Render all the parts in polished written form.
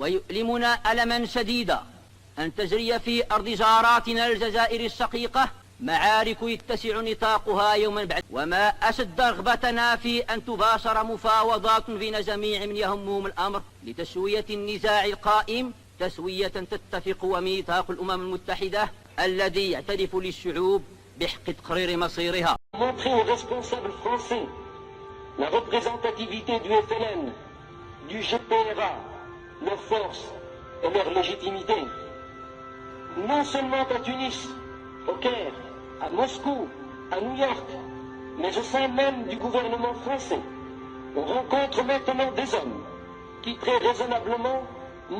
ويؤلمنا ألما شديدا أن تجري في أرض جاراتنا الجزائر الشقيقة معارك يتسع نطاقها يوما بعد، وما أشد رغبتنا في أن تباشر مفاوضات بين جميع من يهمهم الأمر لتسوية النزاع القائم تسوية تتفق وميثاق الأمم المتحدة الذي يعترف للشعوب بحق تقرير مصيرها. Montrer aux responsables français la représentativité du FLN, du GPRA, leur force et leur légitimité. Non seulement à Tunis, au Caire, à Moscou, à New York, mais au sein même du gouvernement français. On rencontre maintenant des hommes qui très raisonnablement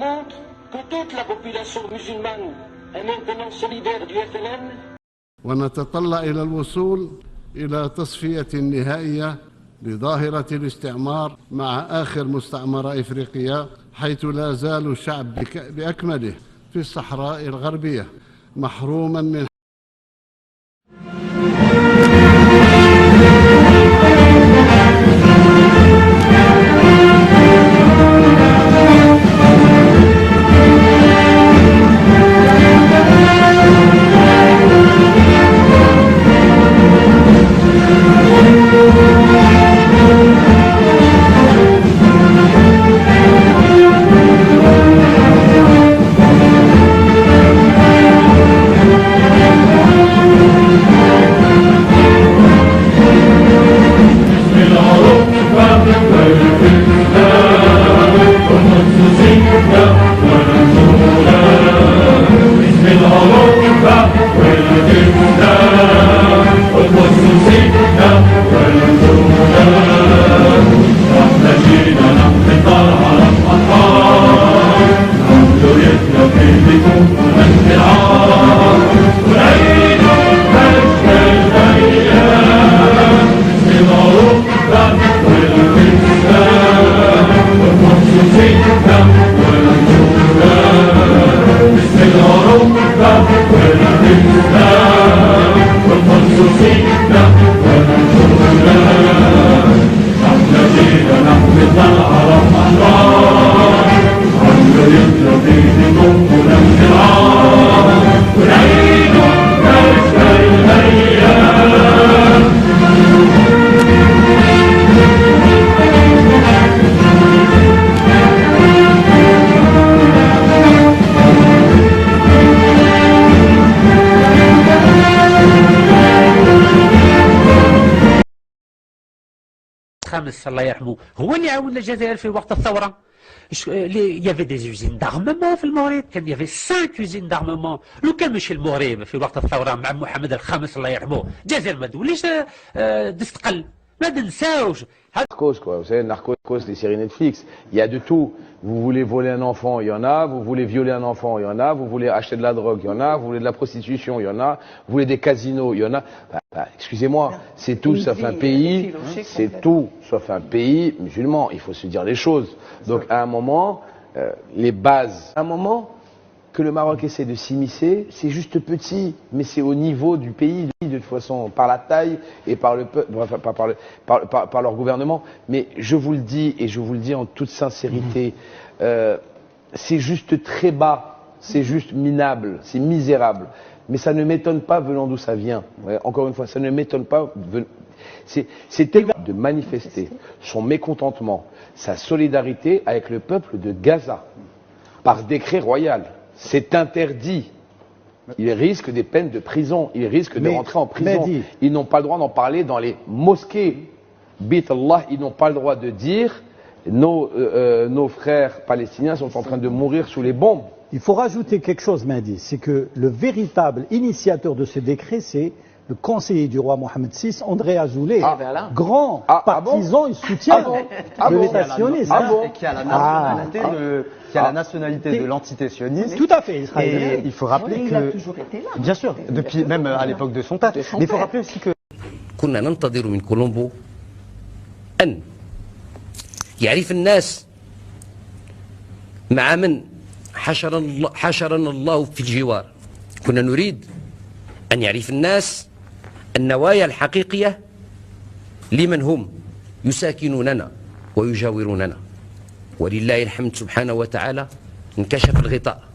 montrent que toute la population musulmane est maintenant solidaire du FLN. ونتطلع إلى الوصول إلى تصفية نهائية لظاهرة الاستعمار مع آخر مستعمرة إفريقية، حيث لا زال الشعب بأكمله في الصحراء الغربية محروما من خامس الله يرحمه هو اللي عاون الجزائر في وقت الثوره. يافي دي يوزين دارممون في المغرب، كان يافي 5 يوزين دارممون. لو كان مشي المغرب في وقت الثوره مع محمد الخامس الله يرحمه، الجزائر ما توليش تستقل. ما ننساوش Narcos, quoi. Vous savez, Narcos, les séries Netflix, il y a de tout. Vous voulez voler un enfant, il y en a. Vous voulez violer un enfant, il y en a. Vous voulez acheter de la drogue, il y en a. Vous voulez de la prostitution, il y en a. Vous voulez des casinos, il y en a. Excusez-moi, c'est tout sauf un pays. C'est tout sauf un pays musulman. Il faut se dire les choses. Donc, à un moment, les bases. À un moment que le Maroc essaie de s'immiscer, c'est juste petit, mais c'est au niveau du pays, de toute façon, par la taille et par le peuple, enfin, par leur gouvernement. Mais je vous le dis, et je vous le dis en toute sincérité, c'est juste très bas, c'est juste minable, c'est misérable. Mais ça ne m'étonne pas venant d'où ça vient. Ouais, encore une fois, ça ne m'étonne pas. C'est évident de manifester son mécontentement, sa solidarité avec le peuple de Gaza, par décret royal. C'est interdit. Ils risquent des peines de prison. Ils risquent de rentrer en prison. Ils n'ont pas le droit d'en parler dans les mosquées. Bit Allah, ils n'ont pas le droit de dire nos frères palestiniens sont en train de mourir sous les bombes. Il faut rajouter quelque chose, Mehdi, c'est que le véritable initiateur de ce décret, c'est le conseiller du roi Mohamed VI, André Azoulay, grand partisan et soutien de l'État sioniste. Qui a la nationalité de l'entité sioniste. Tout à fait. Et il faut rappeler que... Il a toujours été là. Bien sûr, depuis même à l'époque de son père. Mais il faut rappeler aussi que... كنا ننتظر من كولومبو أن يعرف الناس مع من حشرنا الله في الجوار. كنا نريد أن يعرف الناس النوايا الحقيقية لمن هم يساكنوننا ويجاوروننا. ولله الحمد سبحانه وتعالى انكشف الغطاء